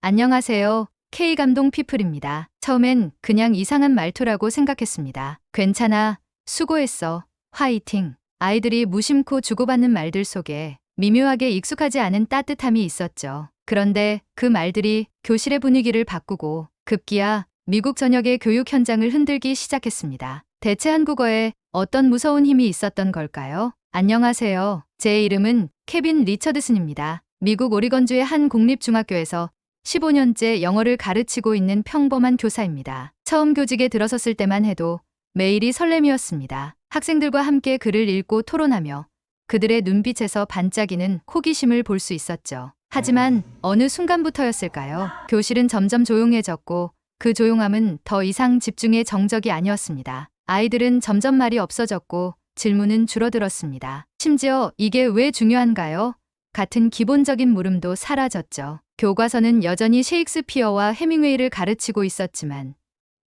안녕하세요. K감동 피플입니다. 처음엔 그냥 이상한 말투라고 생각했습니다. 괜찮아. 수고했어. 화이팅. 아이들이 무심코 주고받는 말들 속에 미묘하게 익숙하지 않은 따뜻함이 있었죠. 그런데 그 말들이 교실의 분위기를 바꾸고 급기야 미국 전역의 교육 현장을 흔들기 시작했습니다. 대체 한국어에 어떤 무서운 힘이 있었던 걸까요? 안녕하세요. 제 이름은 케빈 리처드슨입니다. 미국 오리건주의 한 공립중학교에서 15년째 영어를 가르치고 있는 평범한 교사입니다. 처음 교직에 들어섰을 때만 해도 매일이 설렘이었습니다. 학생들과 함께 글을 읽고 토론하며 그들의 눈빛에서 반짝이는 호기심을 볼 수 있었죠. 하지만 어느 순간부터였을까요? 교실은 점점 조용해졌고 그 조용함은 더 이상 집중의 정적이 아니었습니다. 아이들은 점점 말이 없어졌고 질문은 줄어들었습니다. 심지어 이게 왜 중요한가요? 같은 기본적인 물음도 사라졌죠. 교과서는 여전히 셰익스피어와 해밍웨이를 가르치고 있었지만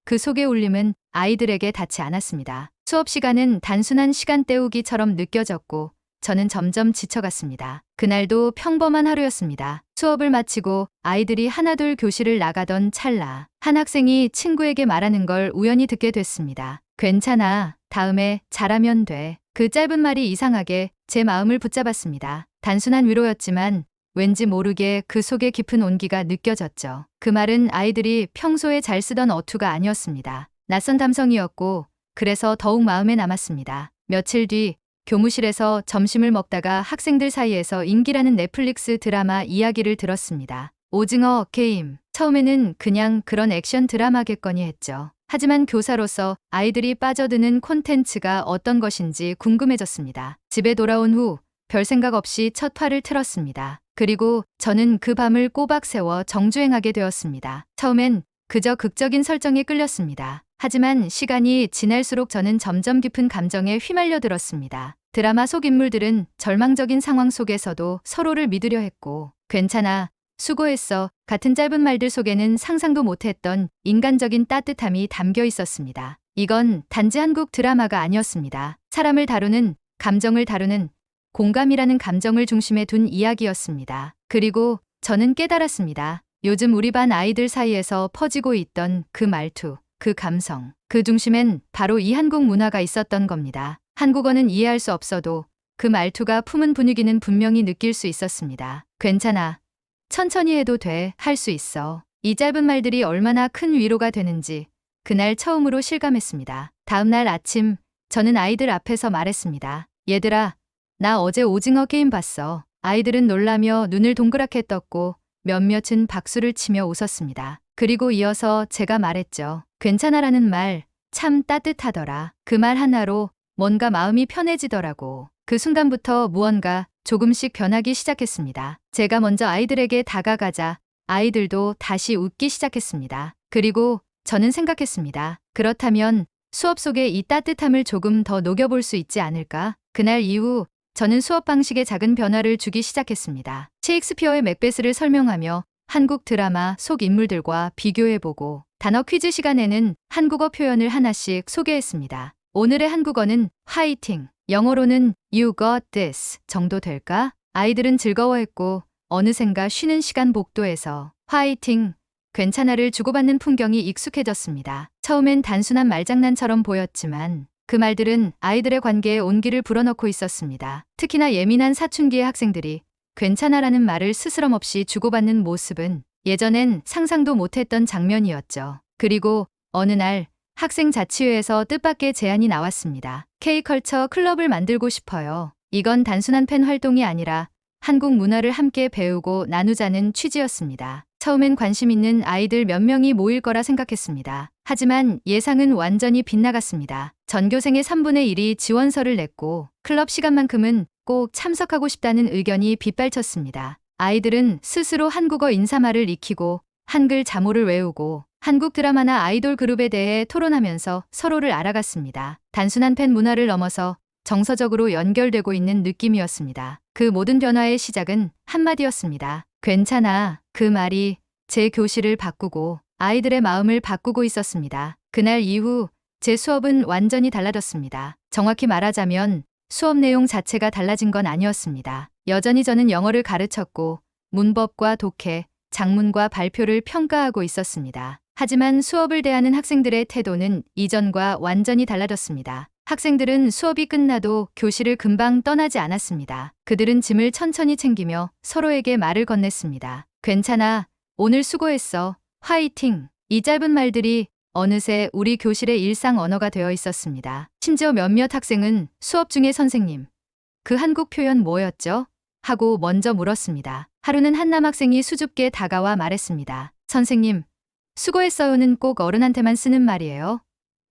그 속의 울림은 아이들에게 닿지 않았습니다. 수업 시간은 단순한 시간 때우기처럼 느껴졌고 저는 점점 지쳐갔습니다. 그날도 평범한 하루였습니다. 수업을 마치고 아이들이 하나둘 교실을 나가던 찰나 한 학생이 친구에게 말하는 걸 우연히 듣게 됐습니다. 괜찮아. 다음에 잘하면 돼. 그 짧은 말이 이상하게 제 마음을 붙잡았습니다. 단순한 위로였지만 왠지 모르게 그 속에 깊은 온기가 느껴졌죠. 그 말은 아이들이 평소에 잘 쓰던 어투가 아니었습니다. 낯선 감성이었고 그래서 더욱 마음에 남았습니다. 며칠 뒤 교무실에서 점심을 먹다가 학생들 사이에서 인기라는 넷플릭스 드라마 이야기를 들었습니다. 오징어 게임. 처음에는 그냥 그런 액션 드라마겠거니 했죠. 하지만 교사로서 아이들이 빠져드는 콘텐츠가 어떤 것인지 궁금해졌습니다. 집에 돌아온 후 별 생각 없이 첫 화를 틀었습니다. 그리고 저는 그 밤을 꼬박 세워 정주행하게 되었습니다. 처음엔 그저 극적인 설정에 끌렸습니다. 하지만 시간이 지날수록 저는 점점 깊은 감정에 휘말려 들었습니다. 드라마 속 인물들은 절망적인 상황 속에서도 서로를 믿으려 했고 괜찮아, 수고했어 같은 짧은 말들 속에는 상상도 못했던 인간적인 따뜻함이 담겨 있었습니다. 이건 단지 한국 드라마가 아니었습니다. 사람을 다루는, 감정을 다루는 공감이라는 감정을 중심에 둔 이야기였습니다. 그리고 저는 깨달았습니다. 요즘 우리 반 아이들 사이에서 퍼지고 있던 그 말투, 그 감성, 그 중심엔 바로 이 한국 문화가 있었던 겁니다. 한국어는 이해할 수 없어도 그 말투가 품은 분위기는 분명히 느낄 수 있었습니다. 괜찮아. 천천히 해도 돼. 할 수 있어. 이 짧은 말들이 얼마나 큰 위로가 되는지 그날 처음으로 실감했습니다. 다음 날 아침 저는 아이들 앞에서 말했습니다. 얘들아, 나 어제 오징어 게임 봤어. 아이들은 놀라며 눈을 동그랗게 떴고 몇몇은 박수를 치며 웃었습니다. 그리고 이어서 제가 말했죠. 괜찮아라는 말 참 따뜻하더라. 그 말 하나로 뭔가 마음이 편해지더라고. 그 순간부터 무언가 조금씩 변하기 시작했습니다. 제가 먼저 아이들에게 다가가자 아이들도 다시 웃기 시작했습니다. 그리고 저는 생각했습니다. 그렇다면 수업 속에 이 따뜻함을 조금 더 녹여볼 수 있지 않을까? 그날 이후 저는 수업 방식에 작은 변화를 주기 시작했습니다. 셰익스피어의 맥베스를 설명하며 한국 드라마 속 인물들과 비교해보고 단어 퀴즈 시간에는 한국어 표현을 하나씩 소개했습니다. 오늘의 한국어는 화이팅, 영어로는 You got this 정도 될까? 아이들은 즐거워했고 어느샌가 쉬는 시간 복도에서 화이팅, 괜찮아를 주고받는 풍경이 익숙해졌습니다. 처음엔 단순한 말장난처럼 보였지만 그 말들은 아이들의 관계에 온기를 불어넣고 있었습니다. 특히나 예민한 사춘기의 학생들이 괜찮아라는 말을 스스럼없이 주고받는 모습은 예전엔 상상도 못했던 장면이었죠. 그리고 어느 날 학생 자치회에서 뜻밖의 제안이 나왔습니다. K컬처 클럽을 만들고 싶어요. 이건 단순한 팬 활동이 아니라 한국 문화를 함께 배우고 나누자는 취지였습니다. 처음엔 관심 있는 아이들 몇 명이 모일 거라 생각했습니다. 하지만 예상은 완전히 빗나갔습니다. 전교생의 3분의 1이 지원서를 냈고 클럽 시간만큼은 꼭 참석하고 싶다는 의견이 빗발쳤습니다. 아이들은 스스로 한국어 인사말을 익히고 한글 자모를 외우고 한국 드라마나 아이돌 그룹에 대해 토론하면서 서로를 알아갔습니다. 단순한 팬 문화를 넘어서 정서적으로 연결되고 있는 느낌이었습니다. 그 모든 변화의 시작은 한마디였습니다. 괜찮아. 그 말이 제 교실을 바꾸고 아이들의 마음을 바꾸고 있었습니다. 그날 이후 제 수업은 완전히 달라졌습니다. 정확히 말하자면 수업 내용 자체가 달라진 건 아니었습니다. 여전히 저는 영어를 가르쳤고 문법과 독해, 장문과 발표를 평가하고 있었습니다. 하지만 수업을 대하는 학생들의 태도는 이전과 완전히 달라졌습니다. 학생들은 수업이 끝나도 교실을 금방 떠나지 않았습니다. 그들은 짐을 천천히 챙기며 서로에게 말을 건넸습니다. 괜찮아. 오늘 수고했어. 화이팅. 이 짧은 말들이 어느새 우리 교실의 일상 언어가 되어 있었습니다. 심지어 몇몇 학생은 수업 중에 선생님, 그 한국 표현 뭐였죠? 하고 먼저 물었습니다. 하루는 한 남학생이 수줍게 다가와 말했습니다. 선생님, 수고했어요는 꼭 어른한테만 쓰는 말이에요.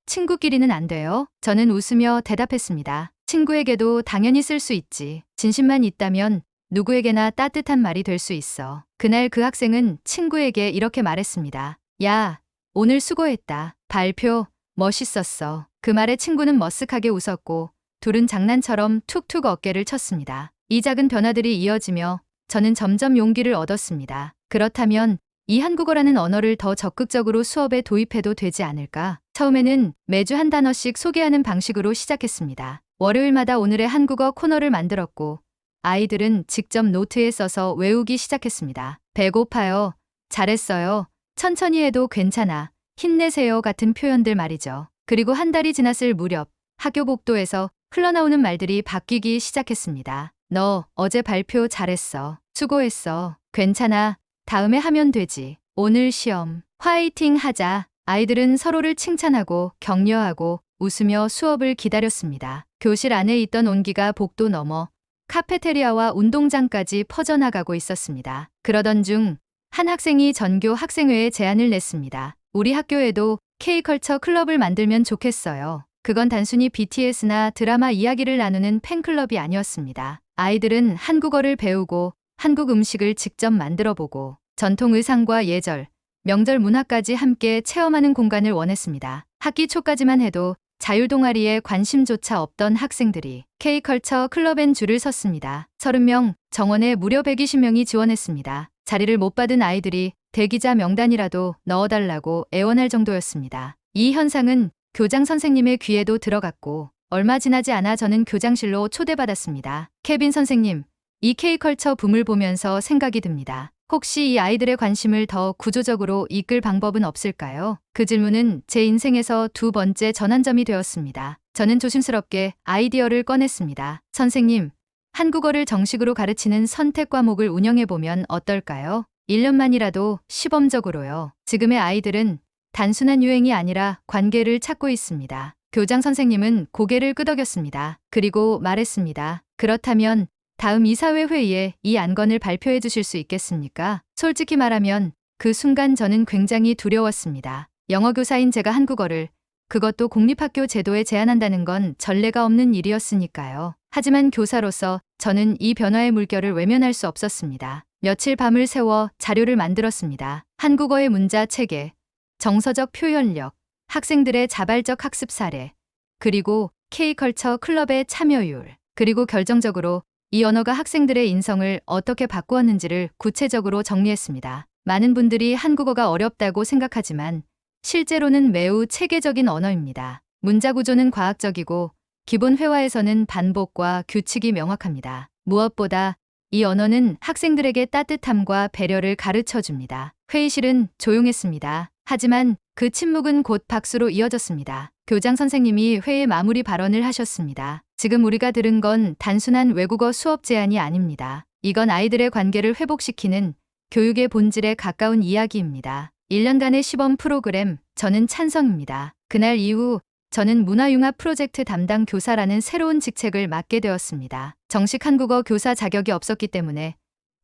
친구끼리는 안 돼요. 저는 웃으며 대답했습니다. 친구에게도 당연히 쓸 수 있지. 진심만 있다면 누구에게나 따뜻한 말이 될 수 있어. 그날 그 학생은 친구에게 이렇게 말했습니다. 야, 오늘 수고했다. 발표 멋있었어. 그 말에 친구는 머쓱하게 웃었고 둘은 장난처럼 툭툭 어깨를 쳤습니다. 이 작은 변화들이 이어지며 저는 점점 용기를 얻었습니다. 그렇다면 이 한국어라는 언어를 더 적극적으로 수업에 도입해도 되지 않을까? 처음에는 매주 한 단어씩 소개하는 방식으로 시작했습니다. 월요일마다 오늘의 한국어 코너를 만들었고 아이들은 직접 노트에 써서 외우기 시작했습니다. 배고파요. 잘했어요. 천천히 해도 괜찮아. 힘내세요 같은 표현들 말이죠. 그리고 한 달이 지났을 무렵 학교 복도에서 흘러나오는 말들이 바뀌기 시작했습니다. 너 어제 발표 잘했어. 수고했어. 괜찮아. 다음에 하면 되지. 오늘 시험. 화이팅 하자. 아이들은 서로를 칭찬하고 격려하고 웃으며 수업을 기다렸습니다. 교실 안에 있던 온기가 복도 넘어 카페테리아와 운동장까지 퍼져나가고 있었습니다. 그러던 중 한 학생이 전교 학생회에 제안을 냈습니다. 우리 학교에도 K컬처 클럽을 만들면 좋겠어요. 그건 단순히 BTS나 드라마 이야기를 나누는 팬클럽이 아니었습니다. 아이들은 한국어를 배우고 한국 음식을 직접 만들어보고 전통 의상과 예절, 명절 문화까지 함께 체험하는 공간을 원했습니다. 학기 초까지만 해도 자율 동아리에 관심조차 없던 학생들이 K컬처 클럽엔 줄을 섰습니다. 30명, 정원에 무려 120명이 지원했습니다. 자리를 못 받은 아이들이 대기자 명단이라도 넣어달라고 애원할 정도였습니다. 이 현상은 교장 선생님의 귀에도 들어갔고 얼마 지나지 않아 저는 교장실로 초대받았습니다. 케빈 선생님, 이 K컬처 붐을 보면서 생각이 듭니다. 혹시 이 아이들의 관심을 더 구조적으로 이끌 방법은 없을까요? 그 질문은 제 인생에서 두 번째 전환점이 되었습니다. 저는 조심스럽게 아이디어를 꺼냈습니다. 선생님, 한국어를 정식으로 가르치는 선택 과목을 운영해보면 어떨까요? 1년만이라도 시범적으로요. 지금의 아이들은 단순한 유행이 아니라 관계를 찾고 있습니다. 교장 선생님은 고개를 끄덕였습니다. 그리고 말했습니다. 그렇다면 다음 이사회 회의에 이 안건을 발표해 주실 수 있겠습니까? 솔직히 말하면 그 순간 저는 굉장히 두려웠습니다. 영어 교사인 제가 한국어를, 그것도 공립학교 제도에 제안한다는 건 전례가 없는 일이었으니까요. 하지만 교사로서 저는 이 변화의 물결을 외면할 수 없었습니다. 며칠 밤을 새워 자료를 만들었습니다. 한국어의 문자 체계, 정서적 표현력, 학생들의 자발적 학습 사례, 그리고 K컬처 클럽의 참여율, 그리고 결정적으로 이 언어가 학생들의 인성을 어떻게 바꾸었는지를 구체적으로 정리했습니다. 많은 분들이 한국어가 어렵다고 생각하지만 실제로는 매우 체계적인 언어입니다. 문자 구조는 과학적이고 기본 회화에서는 반복과 규칙이 명확합니다. 무엇보다 이 언어는 학생들에게 따뜻함과 배려를 가르쳐 줍니다. 회의실은 조용했습니다. 하지만 그 침묵은 곧 박수로 이어졌습니다. 교장 선생님이 회의 마무리 발언을 하셨습니다. 지금 우리가 들은 건 단순한 외국어 수업 제안이 아닙니다. 이건 아이들의 관계를 회복시키는 교육의 본질에 가까운 이야기입니다. 1년간의 시범 프로그램, 저는 찬성입니다. 그날 이후 저는 문화융합 프로젝트 담당 교사라는 새로운 직책을 맡게 되었습니다. 정식 한국어 교사 자격이 없었기 때문에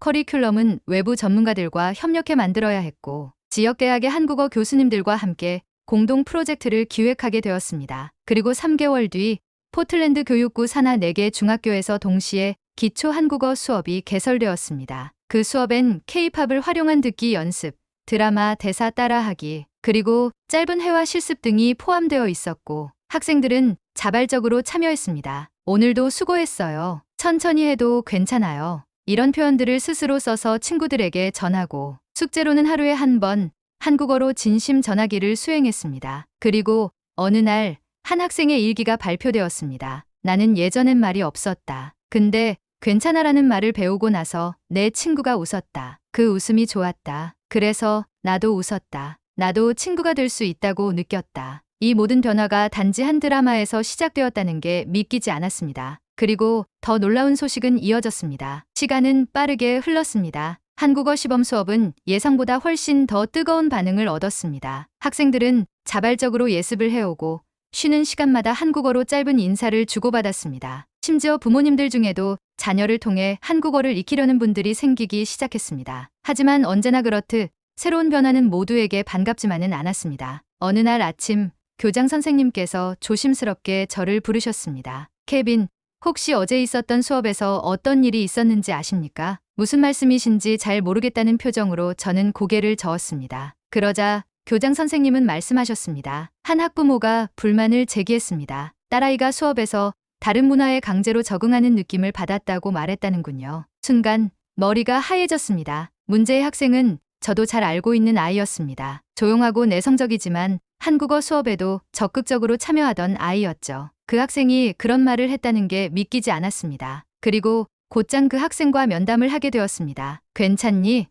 커리큘럼은 외부 전문가들과 협력해 만들어야 했고 지역대학의 한국어 교수님들과 함께 공동 프로젝트를 기획하게 되었습니다. 그리고 3개월 뒤 포틀랜드 교육구 산하 4개 중학교에서 동시에 기초 한국어 수업이 개설되었습니다. 그 수업엔 K-팝을 활용한 듣기 연습, 드라마 대사 따라하기, 그리고 짧은 회화 실습 등이 포함되어 있었고 학생들은 자발적으로 참여했습니다. 오늘도 수고했어요. 천천히 해도 괜찮아요. 이런 표현들을 스스로 써서 친구들에게 전하고 숙제로는 하루에 한 번 한국어로 진심 전하기를 수행했습니다. 그리고 어느 날 한 학생의 일기가 발표되었습니다. 나는 예전엔 말이 없었다. 근데 괜찮아라는 말을 배우고 나서 내 친구가 웃었다. 그 웃음이 좋았다. 그래서 나도 웃었다. 나도 친구가 될 수 있다고 느꼈다. 이 모든 변화가 단지 한 드라마에서 시작되었다는 게 믿기지 않았습니다. 그리고 더 놀라운 소식은 이어졌습니다. 시간은 빠르게 흘렀습니다. 한국어 시범 수업은 예상보다 훨씬 더 뜨거운 반응을 얻었습니다. 학생들은 자발적으로 예습을 해오고 쉬는 시간마다 한국어로 짧은 인사를 주고받았습니다. 심지어 부모님들 중에도 자녀를 통해 한국어를 익히려는 분들이 생기기 시작했습니다. 하지만 언제나 그렇듯 새로운 변화는 모두에게 반갑지만은 않았습니다. 어느 날 아침 교장 선생님께서 조심스럽게 저를 부르셨습니다. 케빈, 혹시 어제 있었던 수업에서 어떤 일이 있었는지 아십니까? 무슨 말씀이신지 잘 모르겠다는 표정으로 저는 고개를 저었습니다. 그러자 교장 선생님은 말씀하셨습니다. 한 학부모가 불만을 제기했습니다. 딸아이가 수업에서 다른 문화에 강제로 적응하는 느낌을 받았다고 말했다는군요. 순간 머리가 하얘졌습니다. 문제의 학생은 저도 잘 알고 있는 아이였습니다. 조용하고 내성적이지만 한국어 수업에도 적극적으로 참여하던 아이였죠. 그 학생이 그런 말을 했다는 게 믿기지 않았습니다. 그리고 곧장 그 학생과 면담을 하게 되었습니다. 괜찮니?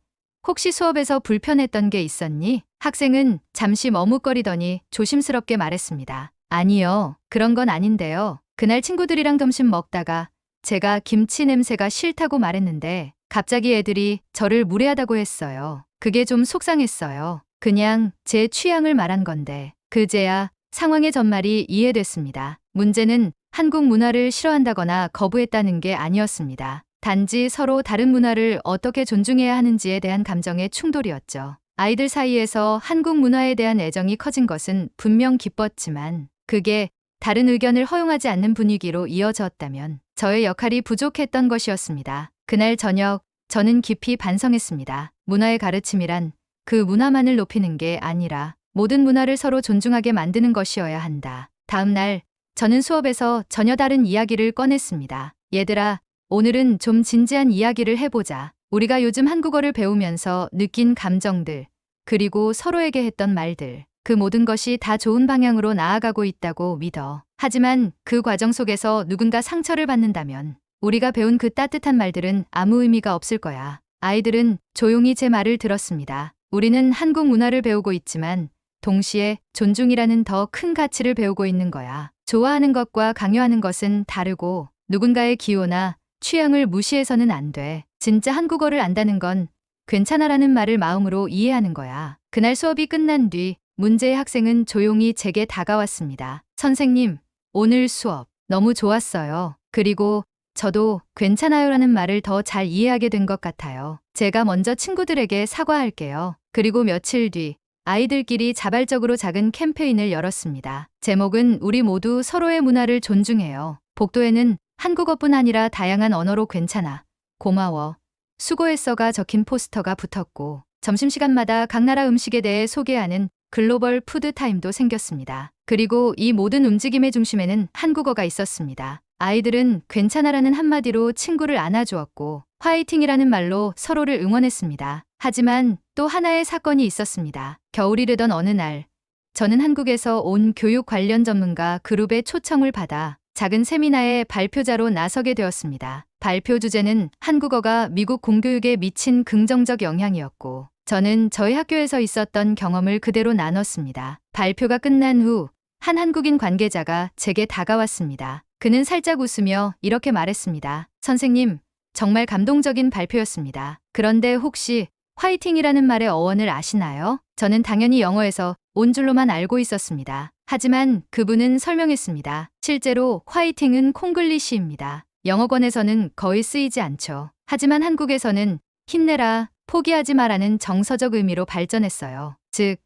혹시 수업에서 불편했던 게 있었니? 학생은 잠시 머뭇거리더니 조심스럽게 말했습니다. 아니요, 그런 건 아닌데요. 그날 친구들이랑 점심 먹다가 제가 김치 냄새가 싫다고 말했는데 갑자기 애들이 저를 무례하다고 했어요. 그게 좀 속상했어요. 그냥 제 취향을 말한 건데 그제야 상황의 전말이 이해됐습니다. 문제는 한국 문화를 싫어한다거나 거부했다는 게 아니었습니다. 단지 서로 다른 문화를 어떻게 존중해야 하는지에 대한 감정의 충돌이었죠. 아이들 사이에서 한국 문화에 대한 애정이 커진 것은 분명 기뻤지만 그게 다른 의견을 허용하지 않는 분위기로 이어졌다면 저의 역할이 부족했던 것이었습니다. 그날 저녁 저는 깊이 반성했습니다. 문화의 가르침이란 그 문화만을 높이는 게 아니라 모든 문화를 서로 존중하게 만드는 것이어야 한다. 다음 날 저는 수업에서 전혀 다른 이야기를 꺼냈습니다. 얘들아, 오늘은 좀 진지한 이야기를 해보자. 우리가 요즘 한국어를 배우면서 느낀 감정들, 그리고 서로에게 했던 말들, 그 모든 것이 다 좋은 방향으로 나아가고 있다고 믿어. 하지만 그 과정 속에서 누군가 상처를 받는다면 우리가 배운 그 따뜻한 말들은 아무 의미가 없을 거야. 아이들은 조용히 제 말을 들었습니다. 우리는 한국 문화를 배우고 있지만 동시에 존중이라는 더 큰 가치를 배우고 있는 거야. 좋아하는 것과 강요하는 것은 다르고 누군가의 기호나 취향을 무시해서는 안 돼. 진짜 한국어를 안다는 건 괜찮아라는 말을 마음으로 이해하는 거야. 그날 수업이 끝난 뒤 문제의 학생은 조용히 제게 다가왔습니다. 선생님, 오늘 수업 너무 좋았어요. 그리고 저도 괜찮아요라는 말을 더 잘 이해하게 된 것 같아요. 제가 먼저 친구들에게 사과할게요. 그리고 며칠 뒤 아이들끼리 자발적으로 작은 캠페인을 열었습니다. 제목은 우리 모두 서로의 문화를 존중해요. 복도에는 한국어뿐 아니라 다양한 언어로 괜찮아, 고마워, 수고했어가 적힌 포스터가 붙었고 점심시간마다 각 나라 음식에 대해 소개하는 글로벌 푸드 타임도 생겼습니다. 그리고 이 모든 움직임의 중심에는 한국어가 있었습니다. 아이들은 괜찮아라는 한마디로 친구를 안아주었고 화이팅이라는 말로 서로를 응원했습니다. 하지만 또 하나의 사건이 있었습니다. 겨울이 되던 어느 날 저는 한국에서 온 교육 관련 전문가 그룹의 초청을 받아 작은 세미나에 발표자로 나서게 되었습니다. 발표 주제는 한국어가 미국 공교육에 미친 긍정적 영향이었고 저는 저희 학교에서 있었던 경험을 그대로 나눴습니다. 발표가 끝난 후 한 한국인 관계자가 제게 다가왔습니다. 그는 살짝 웃으며 이렇게 말했습니다. 선생님, 정말 감동적인 발표였습니다. 그런데 혹시 화이팅이라는 말의 어원을 아시나요? 저는 당연히 영어에서 온 줄로만 알고 있었습니다. 하지만 그분은 설명했습니다. 실제로 화이팅은 콩글리시입니다. 영어권에서는 거의 쓰이지 않죠. 하지만 한국에서는 힘내라, 포기하지 마라는 정서적 의미로 발전했어요. 즉,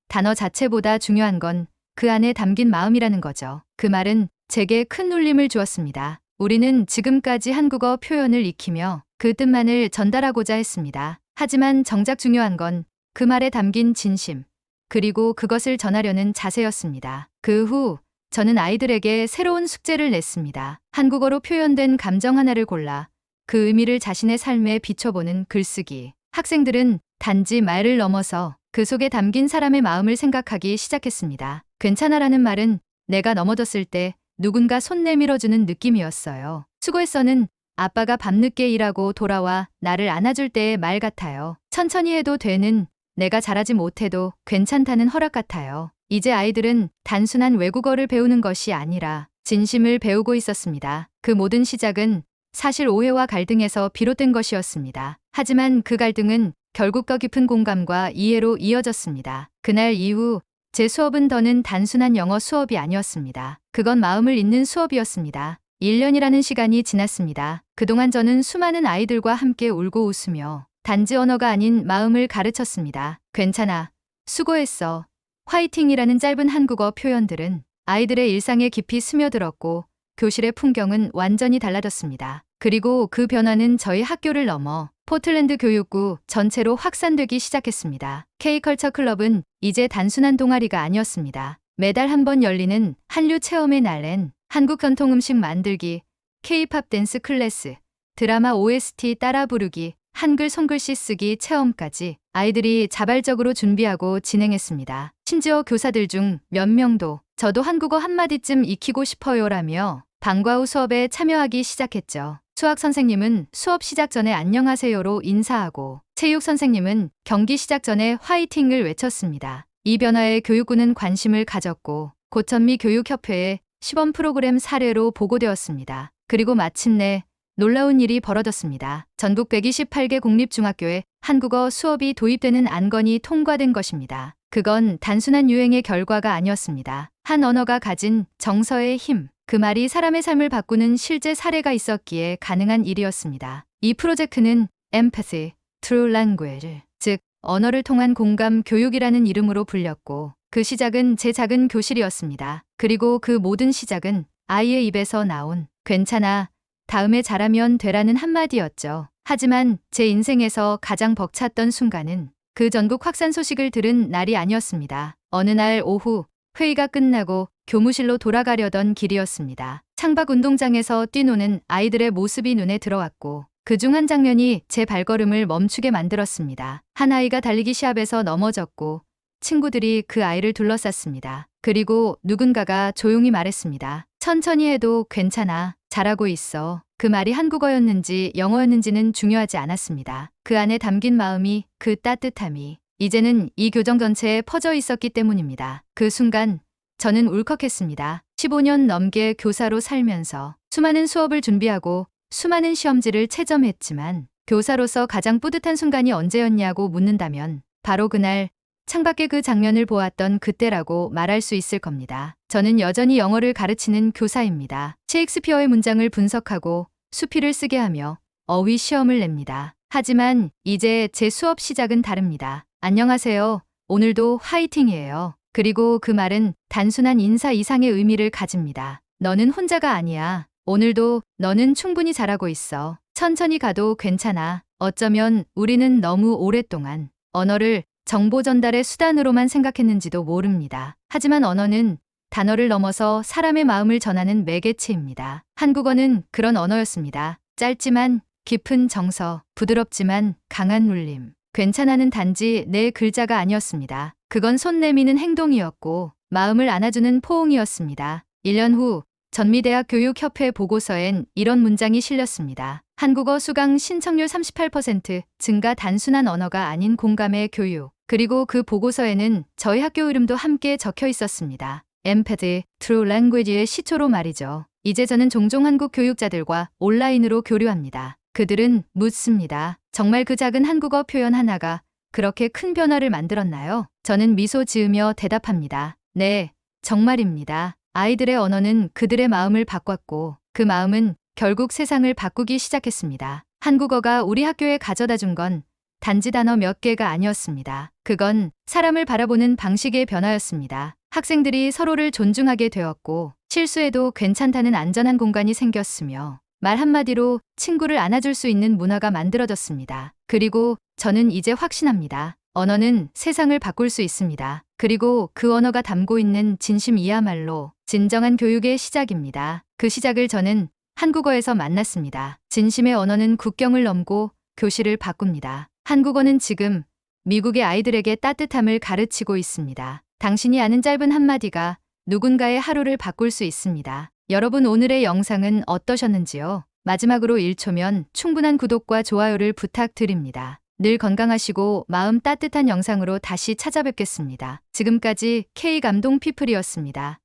단어 자체보다 중요한 건 그 안에 담긴 마음이라는 거죠. 그 말은 제게 큰 울림을 주었습니다. 우리는 지금까지 한국어 표현을 익히며 그 뜻만을 전달하고자 했습니다. 하지만 정작 중요한 건 그 말에 담긴 진심, 그리고 그것을 전하려는 자세였습니다. 그 후 저는 아이들에게 새로운 숙제를 냈습니다. 한국어로 표현된 감정 하나를 골라 그 의미를 자신의 삶에 비춰보는 글쓰기. 학생들은 단지 말을 넘어서 그 속에 담긴 사람의 마음을 생각하기 시작했습니다. 괜찮아라는 말은 내가 넘어졌을 때 누군가 손 내밀어주는 느낌이었어요. 수고했어는 아빠가 밤늦게 일하고 돌아와 나를 안아줄 때의 말 같아요. 천천히 해도 되는, 내가 잘하지 못해도 괜찮다는 허락 같아요. 이제 아이들은 단순한 외국어를 배우는 것이 아니라 진심을 배우고 있었습니다. 그 모든 시작은 사실 오해와 갈등에서 비롯된 것이었습니다. 하지만 그 갈등은 결국 더 깊은 공감과 이해로 이어졌습니다. 그날 이후 제 수업은 더는 단순한 영어 수업이 아니었습니다. 그건 마음을 잇는 수업이었습니다. 1년이라는 시간이 지났습니다. 그동안 저는 수많은 아이들과 함께 울고 웃으며 단지 언어가 아닌 마음을 가르쳤습니다. 괜찮아, 수고했어, 화이팅이라는 짧은 한국어 표현들은 아이들의 일상에 깊이 스며들었고 교실의 풍경은 완전히 달라졌습니다. 그리고 그 변화는 저희 학교를 넘어 포틀랜드 교육구 전체로 확산되기 시작했습니다. K컬처 클럽은 이제 단순한 동아리가 아니었습니다. 매달 한 번 열리는 한류 체험의 날엔 한국 전통 음식 만들기, K-팝 댄스 클래스, 드라마 OST 따라 부르기, 한글 손글씨 쓰기 체험까지 아이들이 자발적으로 준비하고 진행했습니다. 심지어 교사들 중 몇 명도 저도 한국어 한마디쯤 익히고 싶어요라며 방과 후 수업에 참여하기 시작했죠. 수학 선생님은 수업 시작 전에 안녕하세요로 인사하고 체육 선생님은 경기 시작 전에 화이팅을 외쳤습니다. 이 변화에 교육부는 관심을 가졌고 고천미 교육협회에 시범 프로그램 사례로 보고되었습니다. 그리고 마침내 놀라운 일이 벌어졌습니다. 전국 128개 공립중학교에 한국어 수업이 도입되는 안건이 통과된 것입니다. 그건 단순한 유행의 결과가 아니었습니다. 한 언어가 가진 정서의 힘, 그 말이 사람의 삶을 바꾸는 실제 사례가 있었기에 가능한 일이었습니다. 이 프로젝트는 Empathy Through Language, 즉 언어를 통한 공감 교육이라는 이름으로 불렸고 그 시작은 제 작은 교실이었습니다. 그리고 그 모든 시작은 아이의 입에서 나온 괜찮아, 다음에 잘하면 되라는 한마디였죠. 하지만 제 인생에서 가장 벅찼던 순간은 그 전국 확산 소식을 들은 날이 아니었습니다. 어느 날 오후 회의가 끝나고 교무실로 돌아가려던 길이었습니다. 창밖 운동장에서 뛰노는 아이들의 모습이 눈에 들어왔고 그중 한 장면이 제 발걸음을 멈추게 만들었습니다. 한 아이가 달리기 시합에서 넘어졌고 친구들이 그 아이를 둘러쌌습니다. 그리고 누군가가 조용히 말했습니다. 천천히 해도 괜찮아, 잘하고 있어. 그 말이 한국어였는지 영어였는지는 중요하지 않았습니다. 그 안에 담긴 마음이, 그 따뜻함이 이제는 이 교정 전체에 퍼져 있었기 때문입니다. 그 순간 저는 울컥했습니다. 15년 넘게 교사로 살면서 수많은 수업을 준비하고 수많은 시험지를 채점했지만 교사로서 가장 뿌듯한 순간이 언제였냐고 묻는다면 바로 그날 창밖의 그 장면을 보았던 그때라고 말할 수 있을 겁니다. 저는 여전히 영어를 가르치는 교사입니다. 셰익스피어의 문장을 분석하고 수필을 쓰게 하며 어휘 시험을 냅니다. 하지만 이제 제 수업 시작은 다릅니다. 안녕하세요. 오늘도 화이팅이에요. 그리고 그 말은 단순한 인사 이상의 의미를 가집니다. 너는 혼자가 아니야. 오늘도 너는 충분히 잘하고 있어. 천천히 가도 괜찮아. 어쩌면 우리는 너무 오랫동안 언어를 정보 전달의 수단으로만 생각했는지도 모릅니다. 하지만 언어는 단어를 넘어서 사람의 마음을 전하는 매개체입니다. 한국어는 그런 언어였습니다. 짧지만 깊은 정서, 부드럽지만 강한 울림. 괜찮아는 단지 내 글자가 아니었습니다. 그건 손 내미는 행동이었고 마음을 안아주는 포옹이었습니다. 1년 후 전미대학 교육협회 보고서엔 이런 문장이 실렸습니다. 한국어 수강 신청률 38% 증가, 단순한 언어가 아닌 공감의 교육. 그리고 그 보고서에는 저희 학교 이름도 함께 적혀 있었습니다. Empathy Through Language의 시초로 말이죠. 이제 저는 종종 한국 교육자들과 온라인으로 교류합니다. 그들은 묻습니다. 정말 그 작은 한국어 표현 하나가 그렇게 큰 변화를 만들었나요? 저는 미소 지으며 대답합니다. 네, 정말입니다. 아이들의 언어는 그들의 마음을 바꿨고 그 마음은 결국 세상을 바꾸기 시작했습니다. 한국어가 우리 학교에 가져다 준 건 단지 단어 몇 개가 아니었습니다. 그건 사람을 바라보는 방식의 변화였습니다. 학생들이 서로를 존중하게 되었고 실수해도 괜찮다는 안전한 공간이 생겼으며 말 한마디로 친구를 안아줄 수 있는 문화가 만들어졌습니다. 그리고 저는 이제 확신합니다. 언어는 세상을 바꿀 수 있습니다. 그리고 그 언어가 담고 있는 진심이야말로 진정한 교육의 시작입니다. 그 시작을 저는 한국어에서 만났습니다. 진심의 언어는 국경을 넘고 교실을 바꿉니다. 한국어는 지금 미국의 아이들에게 따뜻함을 가르치고 있습니다. 당신이 아는 짧은 한마디가 누군가의 하루를 바꿀 수 있습니다. 여러분, 오늘의 영상은 어떠셨는지요? 마지막으로 1초면 충분한 구독과 좋아요를 부탁드립니다. 늘 건강하시고 마음 따뜻한 영상으로 다시 찾아뵙겠습니다. 지금까지 K감동 피플이었습니다.